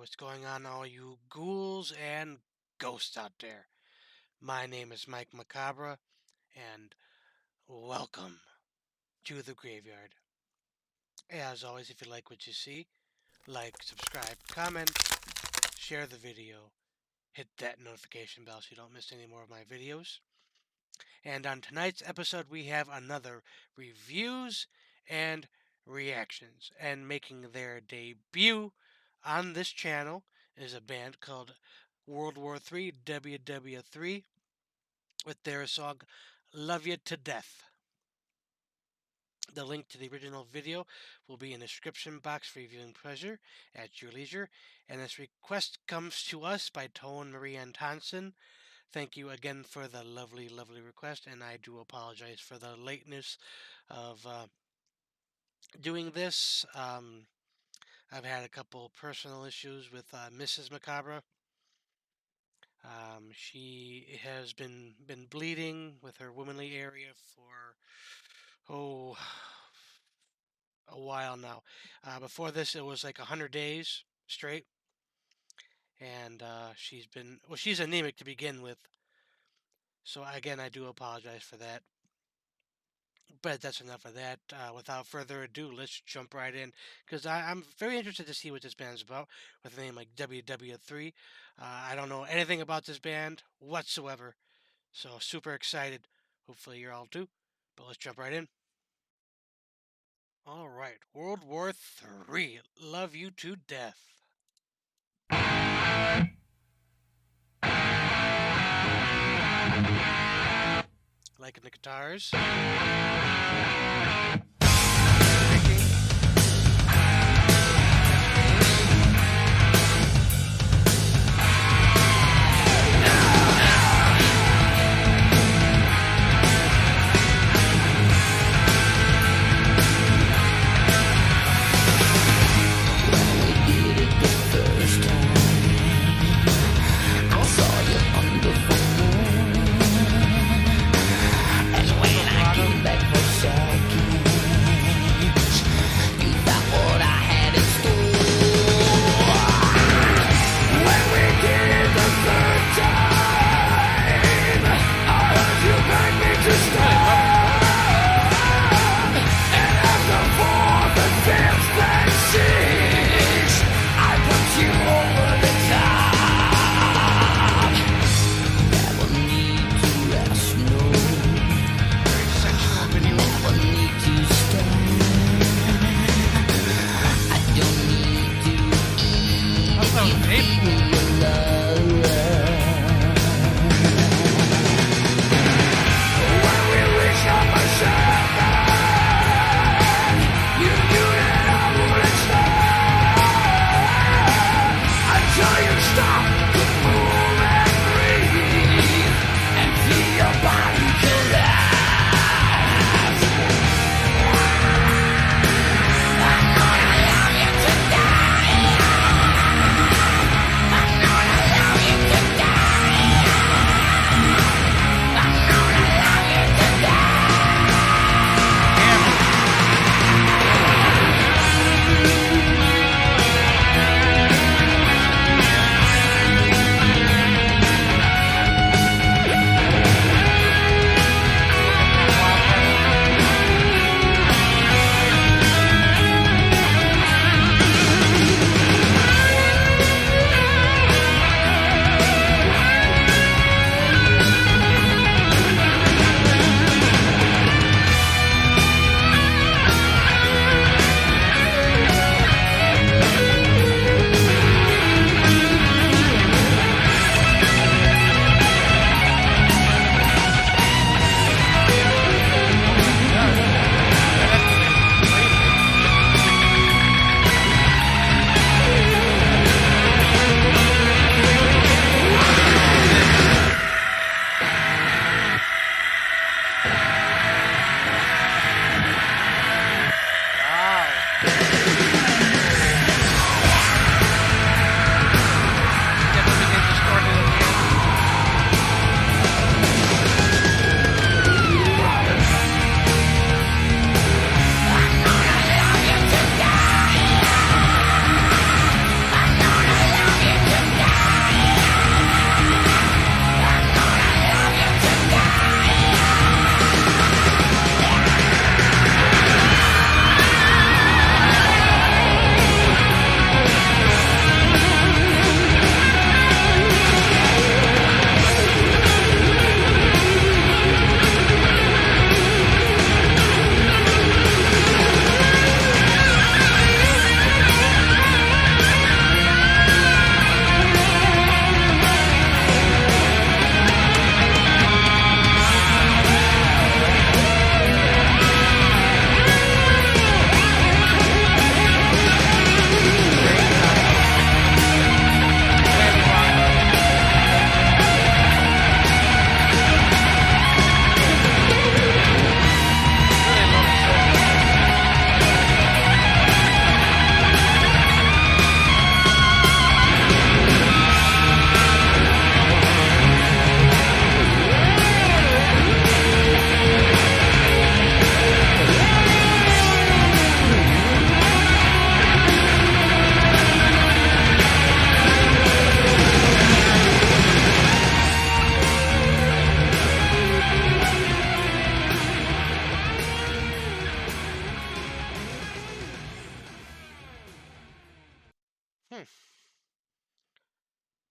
what's going on, all you ghouls and ghosts out there? My name is Mike Macabre, and welcome to the graveyard. As always, if you like what you see, like, subscribe, comment, share the video, hit that notification bell so you don't miss any more of my videos. And on tonight's episode, we have another reviews and reactions. And making their debut on this channel is a band called WWIII, WWIII, with their song Love You to Death. The link to the original video will be in the description box for viewing pleasure at your leisure. And this request comes to us by Tone Marie Antonsen. Thank you again for the lovely, lovely request, and I do apologize for the lateness of doing this. I've had a couple personal issues with Mrs. Macabre. She has been bleeding with her womanly area for a while now. Before this, it was like 100 days straight, and she's anemic to begin with. So again, I do apologize for that. But that's enough of that. Without further ado, let's jump right in, because I'm very interested to see what this band's about with a name like WW3. I don't know anything about this band whatsoever, so super excited. Hopefully you're all too. But let's jump right in. All right, WWIII, Love You to Death. Liking the guitars. Back for a second.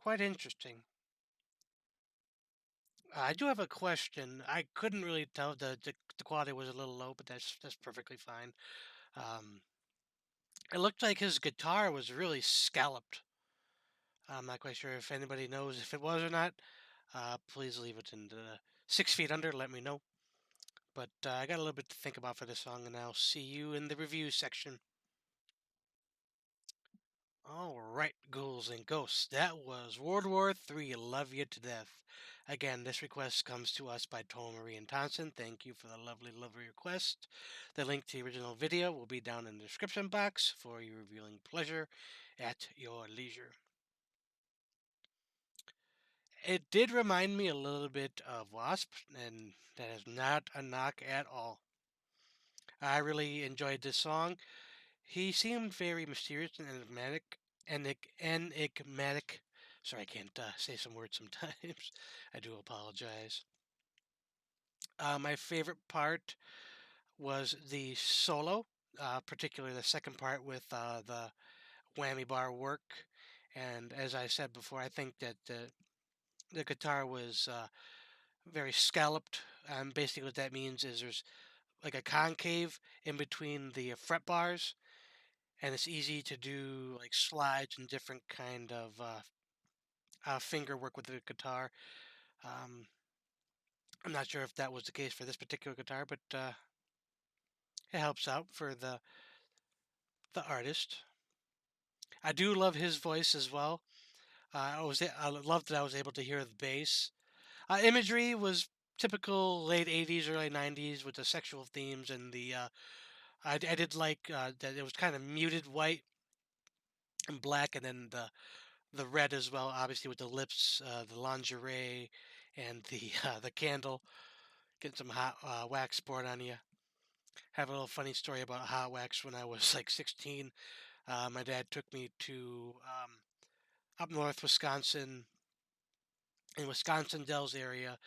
Quite interesting. I do have a question. I couldn't really tell the quality was a little low, but that's perfectly fine. Um, it looked like his guitar was really scalloped. I'm not quite sure if anybody knows if it was or not. Please leave it in the 6 feet under. Let me know. But I got a little bit to think about for this song, and I'll see you in the review section. All right, ghouls and ghosts. That was World War III. Love you to death. Again, this request comes to us by Tone Marie and Thompson. Thank you for the lovely, lovely request. The link to the original video will be down in the description box for your reviewing pleasure at your leisure. It did remind me a little bit of Wasp, and that is not a knock at all. I really enjoyed this song. He seemed very mysterious and enigmatic. Sorry, I can't say some words sometimes. I do apologize. My favorite part was the solo, particularly the second part with the whammy bar work. And as I said before, I think that the guitar was very scalloped. Basically, what that means is there's like a concave in between the fret bars, and it's easy to do like slides and different kind of finger work with the guitar. Um, I'm not sure if that was the case for this particular guitar, but it helps out for the artist. I do love his voice as well. I loved that I was able to hear the bass. Imagery was typical late '80s, early '90s with the sexual themes and the. I did like that it was kind of muted white and black, and then the red as well, obviously with the lips, the lingerie, and the the candle. Getting some hot wax poured on you. Have a little funny story about hot wax. When I was like 16, my dad took me to up north Wisconsin, in Wisconsin Dells area.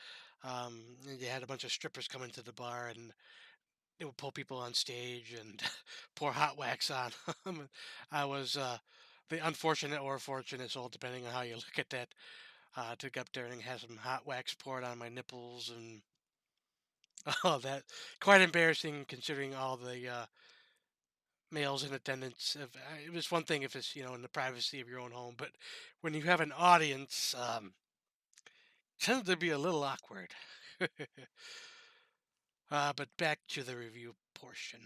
And they had a bunch of strippers come into the bar, and they would pull people on stage and pour hot wax on them. I was the unfortunate or fortunate soul, depending on how you look at that, to get up there and have some hot wax poured on my nipples and all that. Quite embarrassing considering all the males in attendance. It was one thing if it's in the privacy of your own home, but when you have an audience, tends to be a little awkward. But back to the review portion.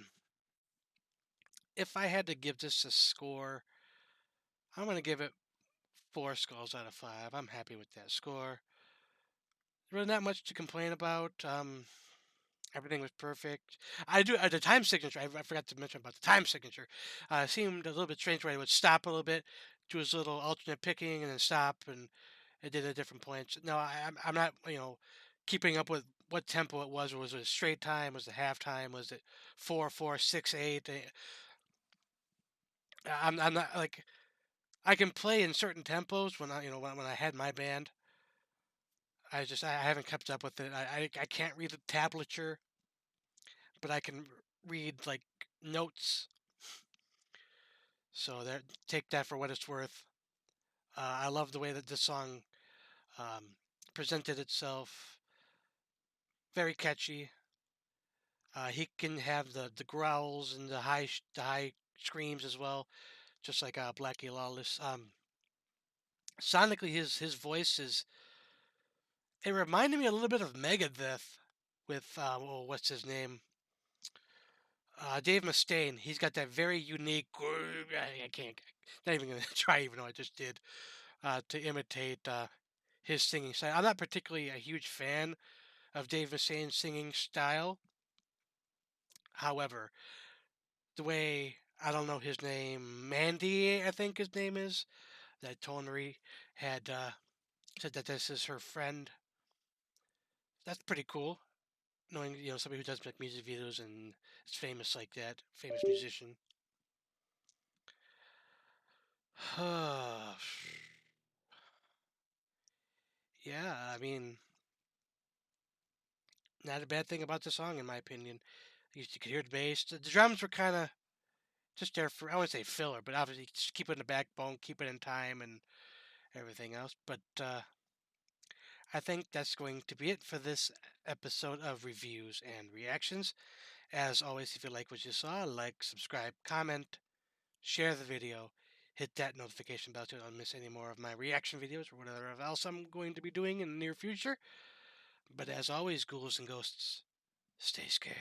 If I had to give this a score, I'm going to give it 4 skulls out of 5. I'm happy with that score. Really not much to complain about. Everything was perfect. I do the time signature. I forgot to mention about the time signature. Seemed a little bit strange where it would stop a little bit, do his little alternate picking, and then stop, and it did at different points. No, I'm not keeping up with what tempo it was. Was it a straight time? Was it half time? Was it 4/4 6/8? I'm not like I can play in certain tempos when when I had my band. I haven't kept up with it. I can't read the tablature, but I can read like notes. So there, take that for what it's worth. I love the way that this song um, presented itself. Very catchy. He can have the growls and the high screams as well, just like Blackie Lawless. Sonically, his voice is. It reminded me a little bit of Megadeth with what's his name? Dave Mustaine. He's got that very unique. I can't. Not even gonna try, even though I just did, to imitate his singing style. I'm not particularly a huge fan of Dave Mustaine's singing style. However, the way I don't know his name, Mandy, I think his name is, that Tonry had said that this is her friend. That's pretty cool. Knowing somebody who does make music videos and is famous like that, famous musician. Yeah, I mean, not a bad thing about the song, in my opinion. You could hear the bass. The drums were kind of just there for, I wouldn't say filler, but obviously just keep it in the backbone, keep it in time, and everything else. But I think that's going to be it for this episode of reviews and reactions. As always, if you like what you saw, like, subscribe, comment, share the video, hit that notification bell so you don't miss any more of my reaction videos or whatever else I'm going to be doing in the near future. But as always, ghouls and ghosts, stay scared.